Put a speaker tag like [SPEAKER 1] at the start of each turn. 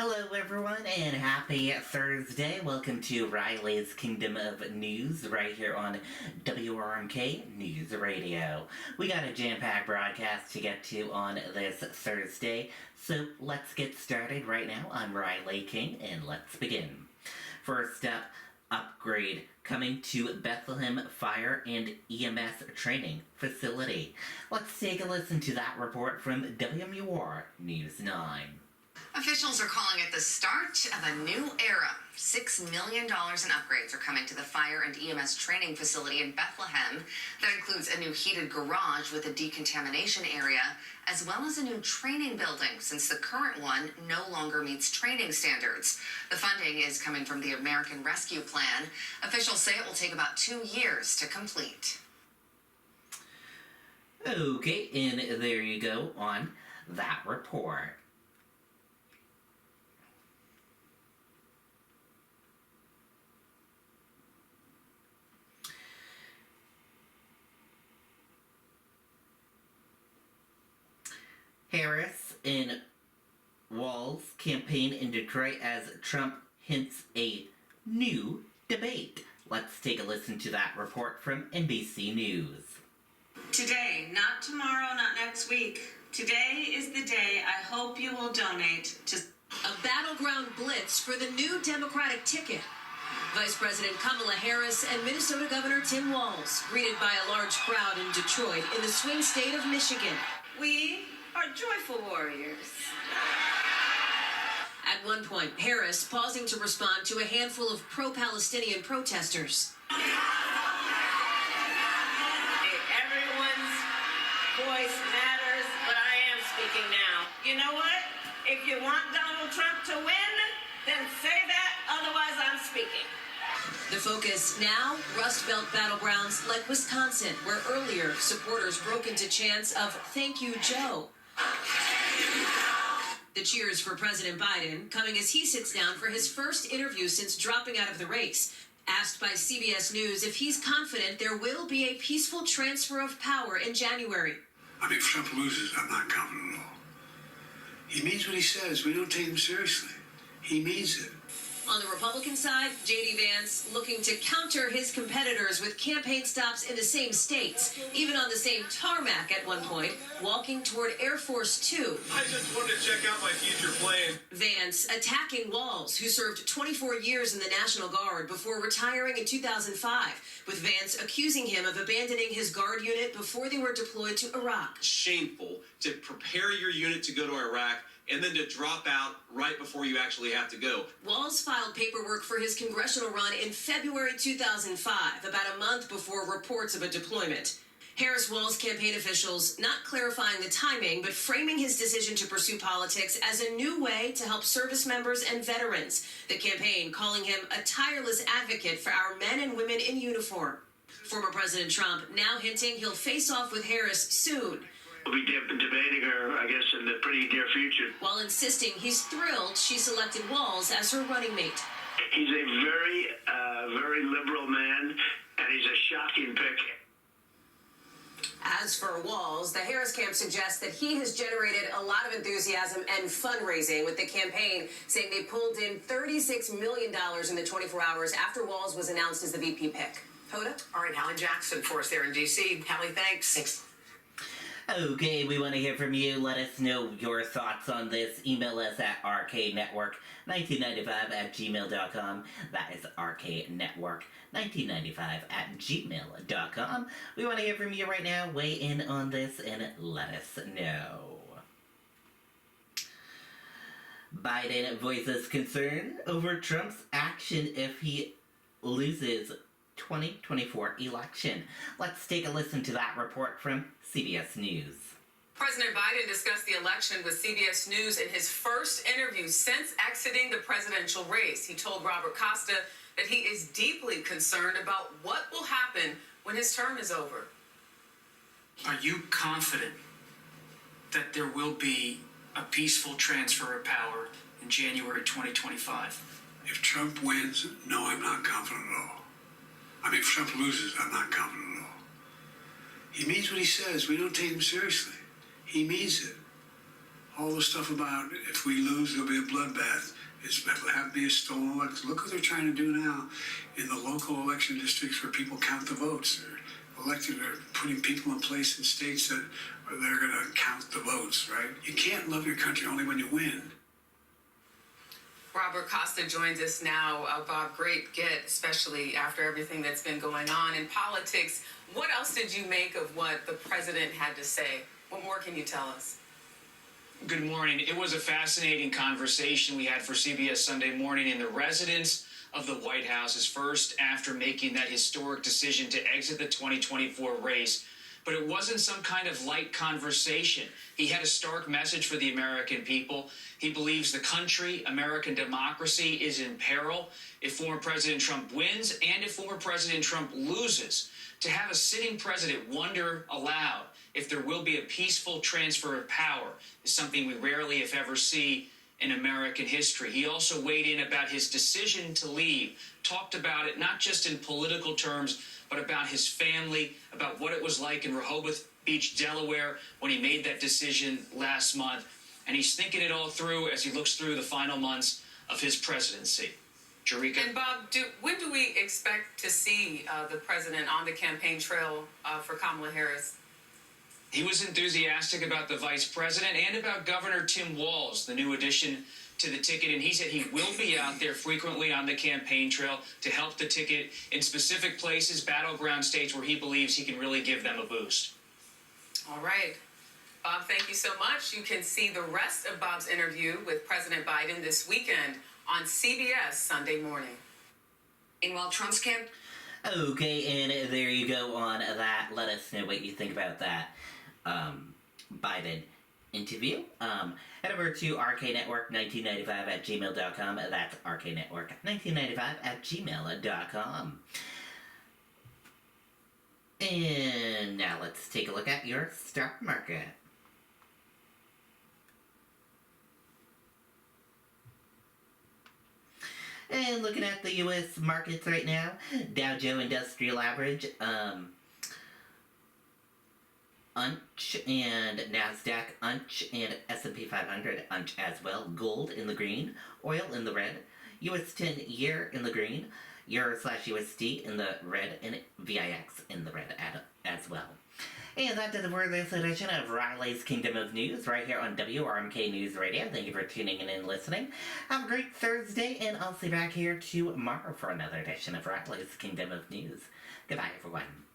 [SPEAKER 1] Hello, everyone, and happy Thursday. Welcome to Riley's Kingdom of News right here on WRMK News Radio. We got a jam-packed broadcast to get to on this Thursday, so let's get started right now. I'm Riley King, and let's begin. First up, upgrade coming to Bethlehem Fire and EMS Training Facility. Let's take a listen to that report from WMUR News 9.
[SPEAKER 2] Officials are calling it the start of a new era. $6 million in upgrades are coming to the fire and EMS training facility in Bethlehem. That includes a new heated garage with a decontamination area, as well as a new training building, since the current one no longer meets training standards. The funding is coming from the American Rescue Plan. Officials say it will take about 2 years to complete.
[SPEAKER 1] Okay, and there you go on that report. Harris and Walz campaign in Detroit as Trump hints a new debate. Let's take a listen to that report from NBC News.
[SPEAKER 3] Today, not tomorrow, not next week. Today is the day I hope you will donate to
[SPEAKER 4] a battleground blitz for the new Democratic ticket. Vice President Kamala Harris and Minnesota Governor Tim Walz greeted by a large crowd in Detroit in the swing state of Michigan.
[SPEAKER 3] We are joyful warriors.
[SPEAKER 4] At one point, Harris pausing to respond to a handful of pro-Palestinian protesters.
[SPEAKER 5] Everyone's voice matters, but I am speaking now. You know what? If you want Donald Trump to win, then say that, otherwise I'm speaking.
[SPEAKER 4] The focus now, Rust Belt battlegrounds like Wisconsin, where earlier supporters broke into chants of "Thank you, Joe." The cheers for President Biden coming as he sits down for his first interview since dropping out of the race. Asked by CBS News if he's confident there will be a peaceful transfer of power in January.
[SPEAKER 6] I mean, if Trump loses, I'm not confident at all. He means what he says. We don't take him seriously. He means it.
[SPEAKER 4] On the Republican side, J.D. Vance looking to counter his competitors with campaign stops in the same states, even on the same tarmac at one point, walking toward Air Force Two.
[SPEAKER 7] I just wanted to check out my future plane.
[SPEAKER 4] Vance attacking Walz, who served 24 years in the National Guard before retiring in 2005, with Vance accusing him of abandoning his Guard unit before they were deployed to Iraq.
[SPEAKER 7] Shameful to prepare your unit to go to Iraq and then to drop out right before you actually have to go.
[SPEAKER 4] Walz filed paperwork for his congressional run in February 2005, about a month before reports of a deployment. Harris-Walz campaign officials not clarifying the timing, but framing his decision to pursue politics as a new way to help service members and veterans. The campaign calling him a tireless advocate for our men and women in uniform. Former President Trump now hinting he'll face off with Harris soon.
[SPEAKER 8] We'll be debating her, I guess, in the pretty near future.
[SPEAKER 4] While insisting he's thrilled she selected Walz as her running mate.
[SPEAKER 8] He's a very liberal man, and he's a shocking pick.
[SPEAKER 4] As for Walz, the Harris camp suggests that he has generated a lot of enthusiasm and fundraising, with the campaign saying they pulled in $36 million in the 24 hours after Walz was announced as the VP pick. Hoda?
[SPEAKER 2] All right, Hallie Jackson for us there in D.C. Hallie, thanks.
[SPEAKER 4] Thanks.
[SPEAKER 1] Okay, we want to hear from you. Let us know your thoughts on this. Email us at rknetwork1995@gmail.com. That is rknetwork1995@gmail.com. We want to hear from you right now. Weigh in on this and let us know. Biden voices concern over Trump's action if he loses 2024 election. Let's take a listen to that report from CBS News.
[SPEAKER 2] President Biden discussed the election with CBS News in his first interview since exiting the presidential race. He told Robert Costa that he is deeply concerned about what will happen when his term is over.
[SPEAKER 9] Are you confident that there will be a peaceful transfer of power in January 2025?
[SPEAKER 6] If Trump wins, no, I'm not confident at all. I mean, if Trump loses, I'm not confident at all. He means what he says. We don't take him seriously. He means it. all the stuff about if we lose, there'll be a bloodbath. It's have be a stolen election. Look what they're trying to do now in the local election districts where people count the votes. They're putting people in place in states that they're going to count the votes, right? You can't love your country only when you win.
[SPEAKER 2] Robert Costa joins us now. Bob, great get, especially after everything that's been going on in politics. What else did you make of what the president had to say? What more can you tell us?
[SPEAKER 9] Good morning. It was a fascinating conversation we had for CBS Sunday Morning in the residence of the White House is first after making that historic decision to exit the 2024 race. But it wasn't some kind of light conversation. He had a stark message for the American people. He believes the country, American democracy, is in peril if former President Trump wins and if former President Trump loses. To have a sitting president wonder aloud if there will be a peaceful transfer of power is something we rarely, if ever, see in American history. He also weighed in about his decision to leave, talked about it not just in political terms, but about his family, about what it was like in Rehoboth Beach, Delaware, when he made that decision last month. And he's thinking it all through as he looks through the final months of his presidency. Jerika?
[SPEAKER 2] And Bob, when do we expect to see the president on the campaign trail for Kamala Harris?
[SPEAKER 9] He was enthusiastic about the vice president and about Governor Tim Walz, the new addition to the ticket, and he said he will be out there frequently on the campaign trail to help the ticket in specific places, battleground states where he believes he can really give them a boost.
[SPEAKER 2] All right. Bob, thank you so much. You can see the rest of Bob's interview with President Biden this weekend on CBS Sunday Morning. Meanwhile, Trump's camp.
[SPEAKER 1] Okay, and there you go on that. Let us know what you think about that Biden interview. Head over to rknetwork1995@gmail.com. That's rknetwork1995@gmail.com. And now let's take a look at your stock market. And looking at the U.S. markets right now, Dow Jones Industrial Average, unch, and NASDAQ unch, and S&P 500 unch as well. Gold in the green, oil in the red, US 10-year in the green, Euro/USD in the red, and VIX in the red as well. And that does it for this edition of Riley's Kingdom of News right here on WRMK News Radio. Thank you for tuning in and listening. Have a great Thursday, and I'll see you back here tomorrow for another edition of Riley's Kingdom of News. Goodbye, everyone.